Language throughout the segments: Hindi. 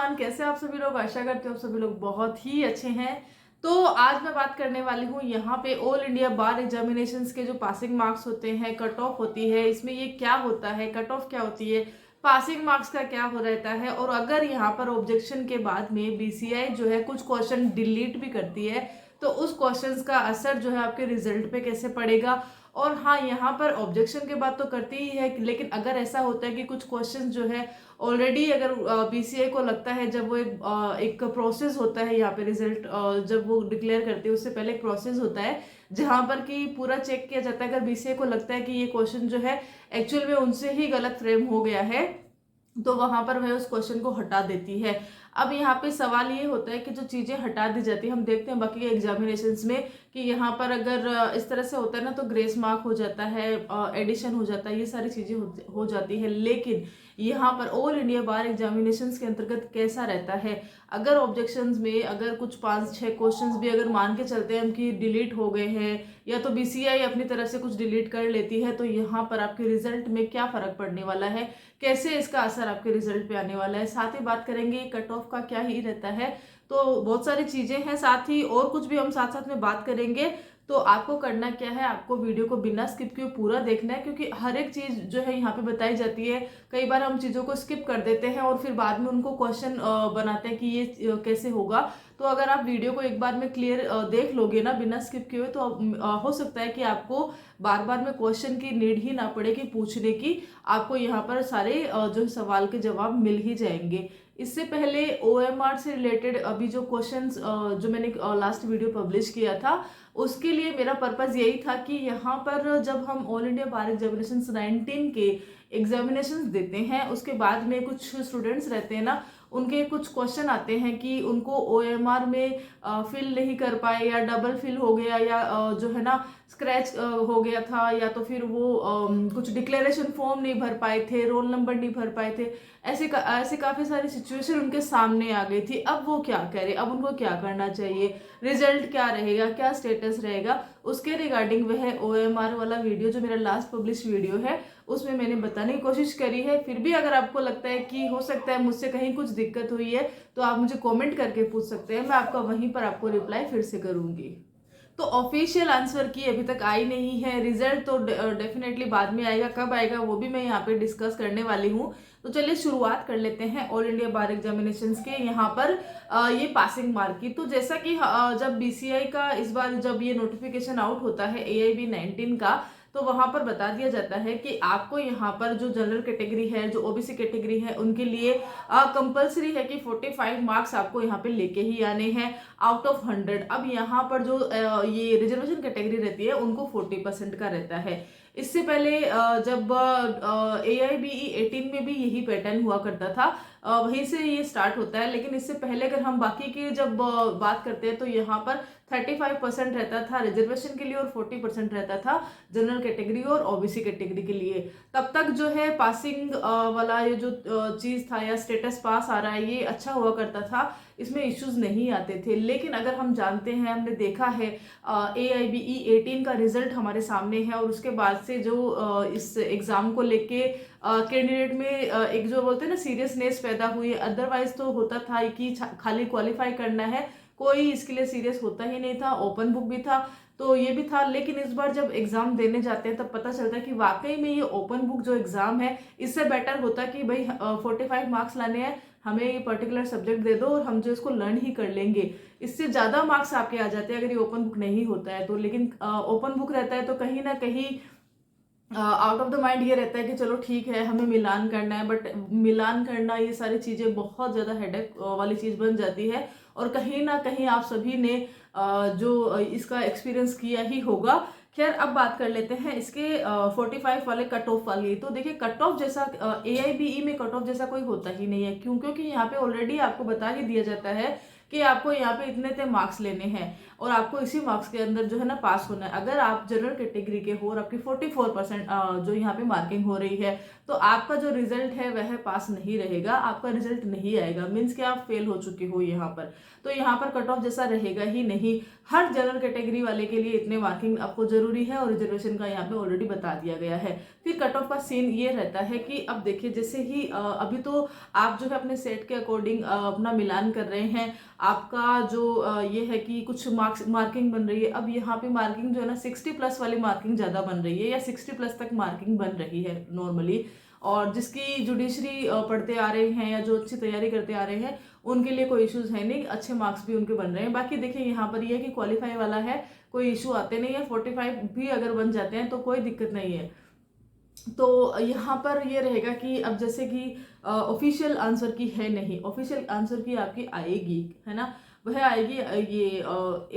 एवरीवन, कैसे आप सभी लोग। आशा करते हो आप सभी लोग बहुत ही अच्छे हैं। तो आज मैं बात करने वाली हूँ यहाँ पे ऑल इंडिया बार एग्जामिनेशंस के जो पासिंग मार्क्स होते हैं, कट ऑफ होती है, इसमें ये क्या होता है, कट ऑफ क्या होती है, पासिंग मार्क्स का क्या हो रहता है, और अगर यहाँ पर ऑब्जेक्शन के बाद में बीसीआई जो है कुछ क्वेश्चन डिलीट भी करती है तो उस क्वेश्चंस का असर जो है आपके रिजल्ट पे कैसे पड़ेगा। और हाँ, यहाँ पर ऑब्जेक्शन के बाद तो करती ही है, लेकिन अगर ऐसा होता है कि कुछ क्वेश्चन जो है ऑलरेडी अगर बीसीआई को लगता है, जब वो एक प्रोसेस होता है यहाँ पे रिजल्ट जब वो डिक्लेयर करते हैं उससे पहले एक प्रोसेस होता है जहां पर कि पूरा चेक किया जाता है। अगर बीसीआई को लगता है कि ये क्वेश्चन जो है एक्चुअल में उनसे ही गलत फ्रेम हो गया है तो वहां पर वह उस क्वेश्चन को हटा देती है। अब यहाँ पे सवाल ये होता है कि जो चीजें हटा दी जाती है, हम देखते हैं बाकी एग्जामिनेशंस में कि यहाँ पर अगर इस तरह से होता है ना तो ग्रेस मार्क हो जाता है, एडिशन हो जाता है, ये सारी चीजें हो जाती है। लेकिन यहाँ पर ऑल इंडिया बार एग्जामिनेशंस के अंतर्गत कैसा रहता है, अगर ऑब्जेक्शंस में अगर कुछ 5-6 क्वेश्चंस भी अगर मान के चलते हैं हम कि डिलीट हो गए हैं या तो बीसीआई अपनी तरफ से कुछ डिलीट कर लेती है, तो यहाँ पर आपके रिजल्ट में क्या फर्क पड़ने वाला है, कैसे इसका असर आपके रिजल्ट पे आने वाला है। साथ ही बात करेंगे कट ऑफ का क्या ही रहता है। तो बहुत सारी चीजें हैं, साथ ही और कुछ भी हम साथ साथ में बात करेंगे। तो आपको करना क्या है, आपको वीडियो को बिना स्किप किए पूरा देखना है, क्योंकि हर एक चीज जो है यहाँ पे बताई जाती है। कई बार हम चीजों को स्किप कर देते हैं और फिर बाद में उनको क्वेश्चन बनाते हैं कि ये कैसे होगा। तो अगर आप वीडियो को एक बार में क्लियर देख लोगे ना बिना स्किप किए हुए, तो हो सकता है कि आपको बार बार में क्वेश्चन की नीड ही ना पड़े कि पूछने की, आपको यहाँ पर सारे जो सवाल के जवाब मिल ही जाएंगे। इससे पहले ओएमआर से रिलेटेड अभी जो क्वेश्चंस जो मैंने लास्ट वीडियो पब्लिश किया था, उसके लिए मेरा पर्पस यही था कि यहाँ पर जब हम ऑल इंडिया बार एग्जामिनेशन 19 के एग्जामिनेशन देते हैं उसके बाद में कुछ स्टूडेंट्स रहते हैं ना, उनके कुछ क्वेश्चन आते हैं कि उनको ओएमआर में फिल नहीं कर पाए या डबल फिल हो गया या जो है ना स्क्रैच हो गया था, या तो फिर वो कुछ डिक्लेरेशन फॉर्म नहीं भर पाए थे, रोल नंबर नहीं भर पाए थे। ऐसे काफी सारी सिचुएशन उनके सामने आ गई थी। अब वो क्या करे, अब उनको क्या करना चाहिए, रिजल्ट क्या रहेगा, क्या स्टेटस रहेगा, उसके रिगार्डिंग वह ओएमआर वाला वीडियो जो मेरा लास्ट पब्लिश वीडियो है उसमें मैंने बताने की कोशिश करी है। फिर भी अगर आपको लगता है कि हो सकता है मुझसे कहीं कुछ दिक्कत हुई है तो आप मुझे कमेंट करके पूछ सकते हैं, मैं आपका वहीं पर आपको रिप्लाई फिर से करूंगी। तो ऑफिशियल आंसर की अभी तक आई नहीं है, रिजल्ट तो डेफिनेटली बाद में आएगा, कब आएगा वो भी मैं यहाँ पे डिस्कस करने वाली हूँ। तो चलिए शुरुआत कर लेते हैं ऑल इंडिया बार एग्जामिनेशंस के यहाँ पर ये पासिंग मार्क की। तो जैसा कि जब बीसीआई का इस बार जब ये नोटिफिकेशन आउट होता है AIB 19 का, तो वहां पर बता दिया जाता है कि आपको यहाँ पर जो जनरल कैटेगरी है, जो ओबीसी कैटेगरी है, उनके लिए कंपलसरी है कि 45 मार्क्स आपको यहाँ पे लेके ही आने हैं आउट ऑफ 100। अब यहाँ पर जो ये रिजर्वेशन कैटेगरी रहती है उनको 40% का रहता है। इससे पहले जब AIBE 18 में भी यही पैटर्न हुआ करता था, वहीं से ये स्टार्ट होता है। लेकिन इससे पहले अगर हम बाकी की जब बात करते हैं तो यहाँ पर 35% रहता था रिजर्वेशन के लिए और 40% रहता था जनरल कैटेगरी और ओबीसी कैटेगरी के लिए। तब तक जो है पासिंग वाला ये जो चीज था या स्टेटस पास आ रहा है ये अच्छा हुआ करता था, इसमें इश्यूज नहीं आते थे। लेकिन अगर हम जानते हैं, हमने देखा है AIBE 18 का रिजल्ट हमारे सामने है और उसके बाद से जो इस एग्जाम को लेके कैंडिडेट में एक जो बोलते हैं ना सीरियसनेस पैदा हुई है। अदरवाइज तो होता था कि खाली क्वालिफाई करना है, कोई इसके लिए सीरियस होता ही नहीं था, ओपन बुक भी था तो ये भी था। लेकिन इस बार जब एग्जाम देने जाते हैं तब पता चलता है कि वाकई में ये ओपन बुक जो एग्जाम है इससे बेटर होता कि भाई 45 मार्क्स लाने हैं, हमें ये पर्टिकुलर सब्जेक्ट दे दो और हम जो इसको लर्न ही कर लेंगे। इससे ज्यादा मार्क्स आपके आ जाते हैं अगर ये ओपन बुक नहीं होता है तो। लेकिन ओपन बुक रहता है तो कहीं ना कहीं आउट ऑफ द माइंड ये रहता है कि चलो ठीक है हमें मिलान करना है, बट मिलान करना ये सारी चीजें बहुत ज्यादा हेडेक वाली चीज बन जाती है। और कहीं ना कहीं आप सभी ने जो इसका एक्सपीरियंस किया ही होगा। खैर अब बात कर लेते हैं इसके 45 वाले कट ऑफ वाली। तो देखिए कट ऑफ जैसा AIBE में कट ऑफ जैसा कोई होता ही नहीं है। क्यों? क्योंकि यहाँ पे ऑलरेडी आपको बता ही दिया जाता है कि आपको यहाँ पे इतने इतने मार्क्स लेने हैं और आपको इसी मार्क्स के अंदर जो है ना पास होना है। अगर आप जनरल कैटेगरी के हो और आपकी 44% जो यहाँ पे मार्किंग हो रही है, तो आपका जो रिजल्ट है वह पास नहीं रहेगा, आपका रिजल्ट नहीं आएगा, मीन्स कि आप फेल हो चुके हो यहाँ पर। तो यहाँ पर कट ऑफ जैसा रहेगा ही नहीं। हर जनरल कैटेगरी वाले के लिए इतने मार्किंग आपको जरूरी है और रिजर्वेशन का यहाँ पे ऑलरेडी बता दिया गया है। फिर कट ऑफ का सीन ये रहता है कि अब देखिए, जैसे ही अभी तो आप जो है अपने सेट के अकॉर्डिंग अपना मिलान कर रहे हैं। आपका जो ये है कि कुछ मार्किंग बन रही है। अब यहाँ पे मार्किंग जो है ना 60+ वाली मार्किंग ज़्यादा बन रही है, या 60+ तक मार्किंग बन रही है नॉर्मली। और जिसकी जुडिशरी पढ़ते आ रहे हैं या जो अच्छी तैयारी करते आ रहे हैं, उनके लिए कोई इश्यूज है नहीं, अच्छे मार्क्स भी उनके बन रहे हैं। बाकी देखिए यहाँ पर ये है कि क्वालिफाई वाला है, कोई इशू आते नहीं है। 45 भी अगर बन जाते हैं तो कोई दिक्कत नहीं है। तो यहाँ पर ये रहेगा कि अब जैसे कि ऑफिशियल आंसर की है नहीं, ऑफिशियल आंसर की आपकी आएगी, है ना, वह आएगी ये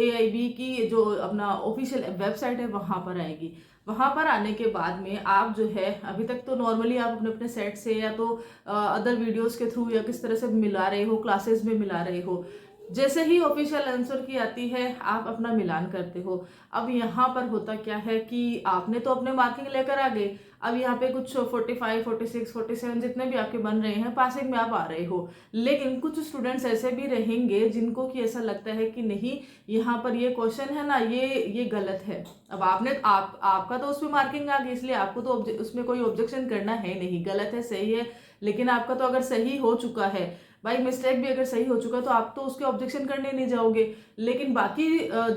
AIB की जो अपना ऑफिशियल वेबसाइट है वहाँ पर आएगी। वहाँ पर आने के बाद में आप जो है, अभी तक तो नॉर्मली आप अपने अपने सेट से या तो अदर वीडियोस के थ्रू या किस तरह से मिला रहे हो, क्लासेस में मिला रहे हो। जैसे ही ऑफिशियल आंसर की आती है आप अपना मिलान करते हो। अब यहाँ पर होता क्या है कि आपने तो अपने मार्किंग लेकर आ गए। अब यहाँ पे कुछ 45, 46, 47 जितने भी आपके बन रहे हैं, पासिंग में आप आ रहे हो। लेकिन कुछ स्टूडेंट्स ऐसे भी रहेंगे जिनको कि ऐसा लगता है कि नहीं, यहाँ पर ये क्वेश्चन है ना, ये गलत है। अब आपका तो उसमें मार्किंग आ गई, इसलिए आपको तो उसमें कोई ऑब्जेक्शन करना है नहीं, गलत है सही है। लेकिन आपका तो अगर सही हो चुका है, बाई मिस्टेक भी अगर सही हो चुका, तो आप तो उसके ऑब्जेक्शन करने नहीं जाओगे। लेकिन बाकी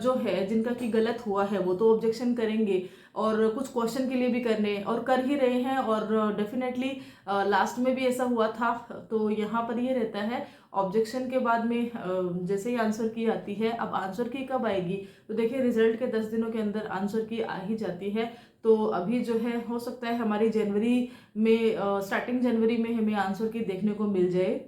जो है जिनका कि गलत हुआ है वो तो ऑब्जेक्शन करेंगे, और कुछ क्वेश्चन के लिए भी करने और कर ही रहे हैं। और डेफिनेटली लास्ट में भी ऐसा हुआ था। तो यहाँ पर ये रहता है, ऑब्जेक्शन के बाद में जैसे ही आंसर की आती है। अब आंसर की कब आएगी, तो देखिए रिजल्ट के 10 दिनों के अंदर आंसर की आ ही जाती है। तो अभी जो है हो सकता है हमारी जनवरी में, स्टार्टिंग जनवरी में हमें आंसर की देखने को मिल जाए।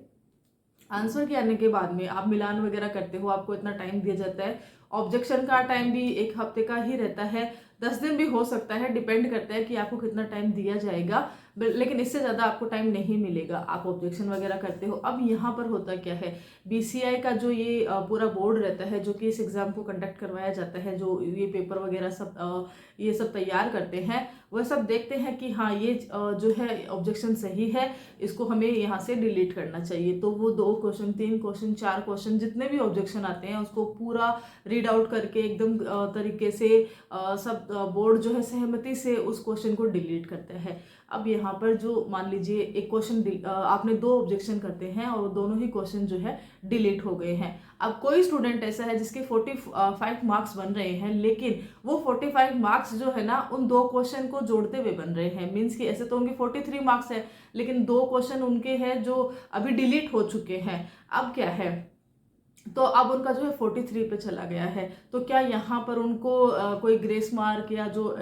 आंसर के आने के बाद में आप मिलान वगैरह करते हो, आपको इतना टाइम दिया जाता है। ऑब्जेक्शन का टाइम भी 1 हफ्ते का ही रहता है, 10 दिन भी हो सकता है, डिपेंड करता है कि आपको कितना टाइम दिया जाएगा। लेकिन इससे ज़्यादा आपको टाइम नहीं मिलेगा, आप ऑब्जेक्शन वगैरह करते हो। अब यहाँ पर होता क्या है, BCI का जो ये पूरा बोर्ड रहता है जो कि इस एग्ज़ाम को कंडक्ट करवाया जाता है, जो ये पेपर वगैरह सब ये सब तैयार करते हैं, वह सब देखते हैं कि हाँ ये जो है ऑब्जेक्शन सही है, इसको हमें यहाँ से डिलीट करना चाहिए। तो वो 2 क्वेश्चन, 3 क्वेश्चन, 4 क्वेश्चन जितने भी ऑब्जेक्शन आते हैं उसको पूरा रीड आउट करके एकदम तरीके से सब बोर्ड जो है सहमति से उस क्वेश्चन को डिलीट करते हैं। अब यहाँ पर जो मान लीजिए एक क्वेश्चन आपने 2 ऑब्जेक्शन करते हैं और दोनों ही क्वेश्चन जो है डिलीट हो गए हैं। अब कोई स्टूडेंट ऐसा है जिसके 45 मार्क्स बन रहे हैं, लेकिन वो 45 मार्क्स जो है ना उन 2 क्वेश्चन को जोड़ते हुए बन रहे हैं। मीन्स कि ऐसे तो उनके 43 मार्क्स है, लेकिन 2 क्वेश्चन उनके हैं जो अभी डिलीट हो चुके हैं। अब क्या है, तो अब उनका जो है 43 पे चला गया है। तो क्या यहाँ पर उनको कोई ग्रेस मार्क या जो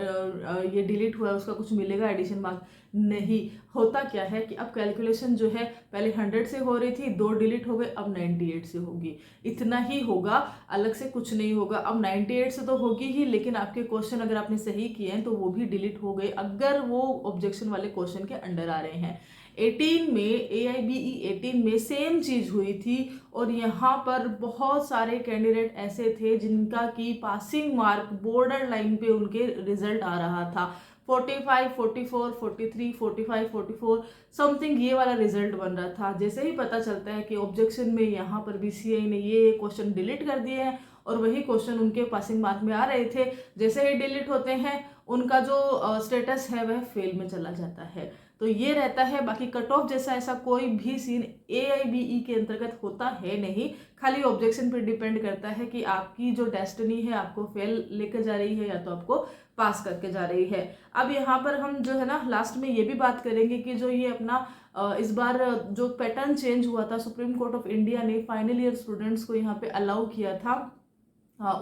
ये डिलीट हुआ है उसका कुछ मिलेगा, एडिशन मार्क? नहीं। होता क्या है कि अब कैलकुलेशन जो है पहले 100 से हो रही थी, 2 डिलीट हो गए, अब 98 से होगी। इतना ही होगा, अलग से कुछ नहीं होगा। अब 98 से तो होगी ही, लेकिन आपके क्वेश्चन अगर आपने सही किए हैं तो वो भी डिलीट हो गए, अगर वो ऑब्जेक्शन वाले क्वेश्चन के अंडर आ रहे हैं। 18 में AIBE 18 में सेम चीज हुई थी, और यहाँ पर बहुत सारे कैंडिडेट ऐसे थे जिनका की पासिंग मार्क बॉर्डर लाइन पे उनके रिजल्ट आ रहा था। 45, 44, 43, 45, 44 समथिंग ये वाला रिजल्ट बन रहा था। जैसे ही पता चलता है कि ऑब्जेक्शन में यहाँ पर BCI ने ये क्वेश्चन डिलीट कर दिए हैं और वही क्वेश्चन उनके पासिंग मार्क में आ रहे थे, जैसे ही डिलीट होते हैं उनका जो स्टेटस है वह फेल में चला जाता है। तो ये रहता है। बाकी कट ऑफ जैसा ऐसा कोई भी सीन AIBE के अंतर्गत होता है नहीं, खाली ऑब्जेक्शन पर डिपेंड करता है कि आपकी जो डेस्टिनी है आपको फेल लेकर जा रही है या तो आपको पास करके जा रही है। अब यहाँ पर हम जो है ना लास्ट में ये भी बात करेंगे कि जो ये अपना इस बार जो पैटर्न चेंज हुआ था, सुप्रीम कोर्ट ऑफ इंडिया ने फाइनल ईयर स्टूडेंट्स को यहाँ पे अलाउ किया था,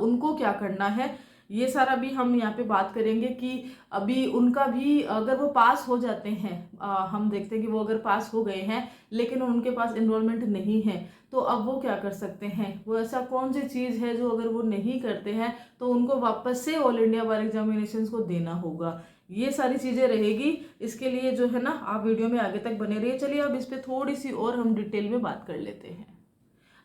उनको क्या करना है ये सारा भी हम यहाँ पे बात करेंगे कि अभी उनका भी अगर वो पास हो जाते हैं, हम देखते हैं कि वो अगर पास हो गए हैं लेकिन उनके पास एनरोलमेंट नहीं है, तो अब वो क्या कर सकते हैं, वो ऐसा कौन सी चीज़ है जो अगर वो नहीं करते हैं तो उनको वापस से ऑल इंडिया बार एग्जामिनेशंस को देना होगा। ये सारी चीज़ें रहेगी। इसके लिए जो है ना आप वीडियो में आगे तक बने रहिए। चलिए अब इस पर थोड़ी सी और हम डिटेल में बात कर लेते हैं।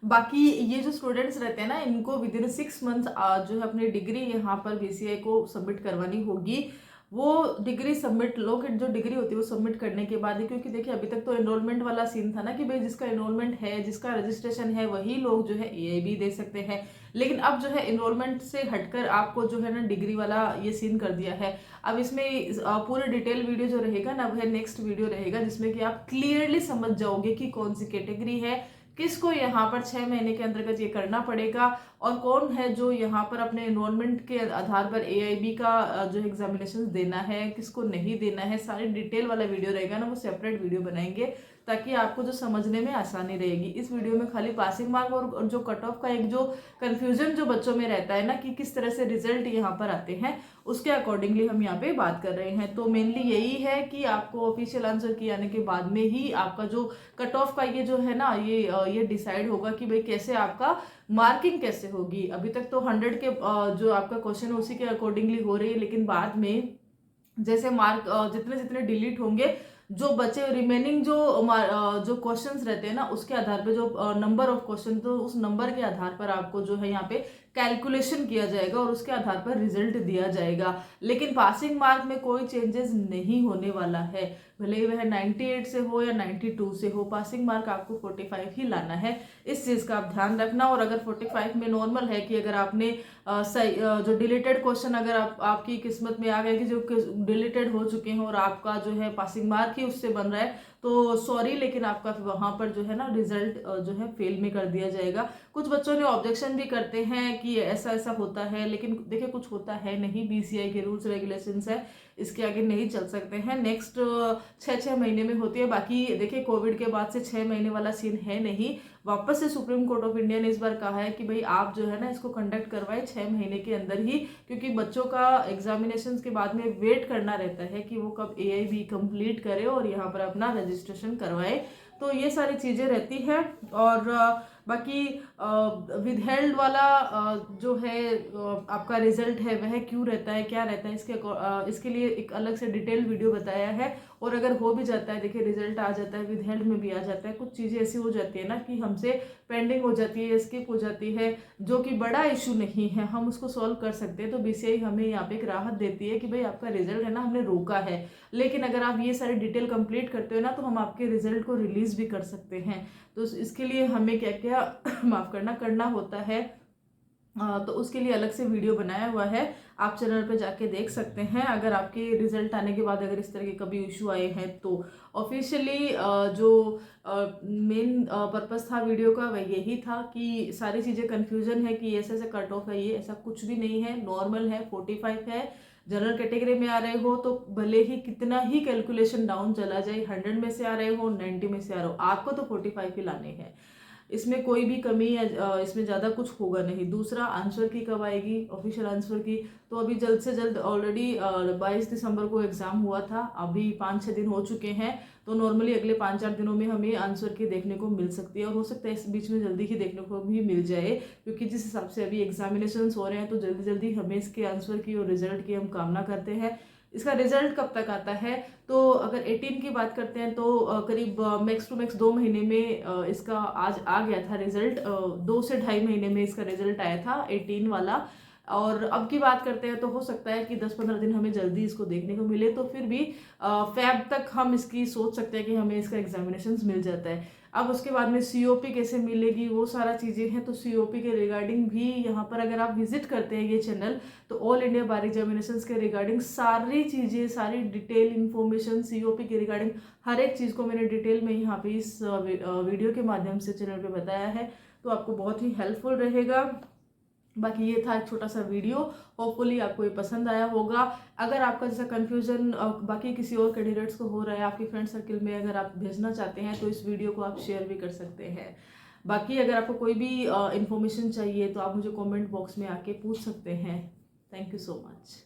बाकी ये जो स्टूडेंट्स रहते हैं ना, इनको विद इन 6 मंथ जो है अपनी डिग्री यहाँ पर बीसीआई को सबमिट करवानी होगी। वो डिग्री सबमिट लोग जो डिग्री होती है वो सबमिट करने के बाद ही, क्योंकि देखिए अभी तक तो एनरोलमेंट वाला सीन था ना कि भाई जिसका एनरोलमेंट है, जिसका रजिस्ट्रेशन है, वही लोग जो है एआईबी दे सकते हैं। लेकिन अब जो है एनरोलमेंट से हटकर आपको जो है ना डिग्री वाला ये सीन कर दिया है। अब इसमें पूरे डिटेल वीडियो जो रहेगा ना वह नेक्स्ट वीडियो रहेगा, जिसमें कि आप क्लियरली समझ जाओगे कि कौन सी कैटेगरी है, किसको यहाँ पर 6 महीने के अंतर्गत ये करना पड़ेगा, और कौन है जो यहाँ पर अपने एनरोलमेंट के आधार पर एआईबी का जो एग्जामिनेशन देना है, किसको नहीं देना है। सारी डिटेल वाला वीडियो रहेगा ना, वो सेपरेट वीडियो बनाएंगे ताकि आपको जो समझने में आसानी रहेगी। इस वीडियो में खाली पासिंग मार्क और जो कट ऑफ का एक जो कंफ्यूजन जो बच्चों में रहता है ना कि किस तरह से रिजल्ट यहाँ पर आते हैं, उसके अकॉर्डिंगली हम यहाँ पे बात कर रहे हैं। तो मेनली यही है कि आपको ऑफिशियल आंसर की आने के बाद में ही आपका जो कट ऑफ का ये जो है ना ये डिसाइड होगा कि भाई कैसे आपका मार्किंग कैसे होगी। अभी तक तो 100 के जो आपका क्वेश्चन है उसी के अकॉर्डिंगली हो रही है, लेकिन बाद में जैसे मार्क जितने जितने डिलीट होंगे, जो बचे रिमेनिंग जो क्वेश्चंस रहते हैं ना उसके आधार पे जो नंबर ऑफ क्वेश्चन, तो उस नंबर के आधार पर आपको जो है यहाँ पे कैलकुलेशन किया जाएगा और उसके आधार पर रिजल्ट दिया जाएगा। लेकिन पासिंग मार्क में कोई चेंजेस नहीं होने वाला है, भले ही वह 98 से हो या 92 से हो, पासिंग मार्क आपको 45 ही लाना है। इस चीज़ का आप ध्यान रखना। और अगर 45 में नॉर्मल है कि अगर आपने जो डिलीटेड क्वेश्चन अगर आपकी किस्मत में आ गए कि जो डिलीटेड हो चुके हैं और आपका जो है पासिंग मार्क ही उससे बन रहा है, तो सॉरी, लेकिन आपका वहाँ पर जो है ना रिजल्ट जो है फेल में कर दिया जाएगा। कुछ बच्चों ने ऑब्जेक्शन भी करते हैं कि ऐसा ऐसा होता है, लेकिन देखिए कुछ होता है नहीं, बीसीआई के रूल्स रेगुलेशंस है, इसके आगे नहीं चल सकते हैं। नेक्स्ट 6 महीने में होती है। बाकी देखिए कोविड के बाद से 6 महीने वाला सीन है नहीं। वापस से सुप्रीम कोर्ट ऑफ इंडिया ने इस बार कहा है कि भाई आप जो है ना इसको कंडक्ट करवाए 6 महीने के अंदर ही, क्योंकि बच्चों का एग्जामिनेशन के बाद में वेट करना रहता है कि वो कब एआईबी कंप्लीट करे और यहाँ पर अपना रजिस्ट्रेशन करवाए। तो ये सारी चीज़ें रहती हैं। और बाकी विदहेल्ड वाला जो है आपका रिजल्ट है वह क्यों रहता है, क्या रहता है, इसके लिए एक अलग से डिटेल वीडियो बताया है। और अगर हो भी जाता है, देखिए रिजल्ट आ जाता है, विदहेल्ड में भी आ जाता है, कुछ चीज़ें ऐसी हो जाती है ना कि हमसे पेंडिंग हो जाती है, स्किप हो जाती है, जो कि बड़ा इशू नहीं है, हम उसको सॉल्व कर सकते हैं। तो बीसीआई हमें यहाँ पे एक राहत देती है कि भाई आपका रिजल्ट है ना हमने रोका है, लेकिन अगर आप ये सारी डिटेल कंप्लीट करते हो ना तो हम आपके रिजल्ट को रिलीज भी कर सकते हैं। तो इसके लिए हमें क्या क्या माफ करना होता है, तो उसके लिए अलग से वीडियो बनाया हुआ है, आप चैनल पे जाके देख सकते हैं। अगर आपके रिजल्ट आने के बाद अगर इस तरह के कभी इशू आए हैं तो ऑफिशियली जो मेन पर्पस था वीडियो का वह यही था कि सारी चीज़ें कन्फ्यूजन है कि ऐसे ऐसे कट ऑफ है, ये ऐसा कुछ भी नहीं है, नॉर्मल है, 45 है। जनरल कैटेगरी में आ रहे हो तो भले ही कितना ही कैलकुलेशन डाउन चला जाए, 100 में से आ रहे हो, 90 में से आ रहे हो, आपको तो 45 ही लाने हैं, इसमें कोई भी कमी या इसमें ज़्यादा कुछ होगा नहीं। दूसरा, आंसर की कब आएगी, ऑफिशियल आंसर की, तो अभी जल्द से जल्द ऑलरेडी 22 दिसंबर को एग्ज़ाम हुआ था, अभी 5-6 दिन हो चुके हैं, तो नॉर्मली अगले 5-4 दिनों में हमें आंसर की देखने को मिल सकती है। और हो सकता है इस बीच में जल्दी ही देखने को भी मिल जाए, क्योंकि जिस हिसाब से अभी एग्जामिनेशन हो रहे हैं तो जल्दी जल्दी हमें इसके आंसर की और रिजल्ट की हम कामना करते हैं। इसका रिजल्ट कब तक आता है, तो अगर 18 की बात करते हैं तो करीब मैक्स टू मैक्स 2 महीने में इसका आज आ गया था रिजल्ट, 2 से 2.5 महीने में इसका रिजल्ट आया था 18 वाला। और अब की बात करते हैं तो हो सकता है कि 10-15 दिन हमें जल्दी इसको देखने को मिले, तो फिर भी फेब तक हम इसकी सोच सकते हैं कि हमें इसका एग्जामिनेशन मिल जाता है। अब उसके बाद में सीओपी कैसे मिलेगी, वो सारा चीज़ें हैं, तो सीओपी के रिगार्डिंग भी यहाँ पर अगर आप विजिट करते हैं ये चैनल, तो ऑल इंडिया बार एग्जामिनेशन के रिगार्डिंग सारी चीज़ें, सारी डिटेल इन्फॉर्मेशन सीओपी के रिगार्डिंग हर एक चीज़ को मैंने डिटेल में यहाँ पे इस वीडियो के माध्यम से चैनल पे बताया है, तो आपको बहुत ही हेल्पफुल रहेगा। बाकी ये था एक छोटा सा वीडियो, होपफुली आपको ये पसंद आया होगा। अगर आपका जैसा कन्फ्यूजन बाकी किसी और कैंडिडेट्स को हो रहा है, आपके फ्रेंड सर्कल में अगर आप भेजना चाहते हैं तो इस वीडियो को आप शेयर भी कर सकते हैं। बाकी अगर आपको कोई भी इन्फॉर्मेशन चाहिए तो आप मुझे कमेंट बॉक्स में आके पूछ सकते हैं। Thank you so much.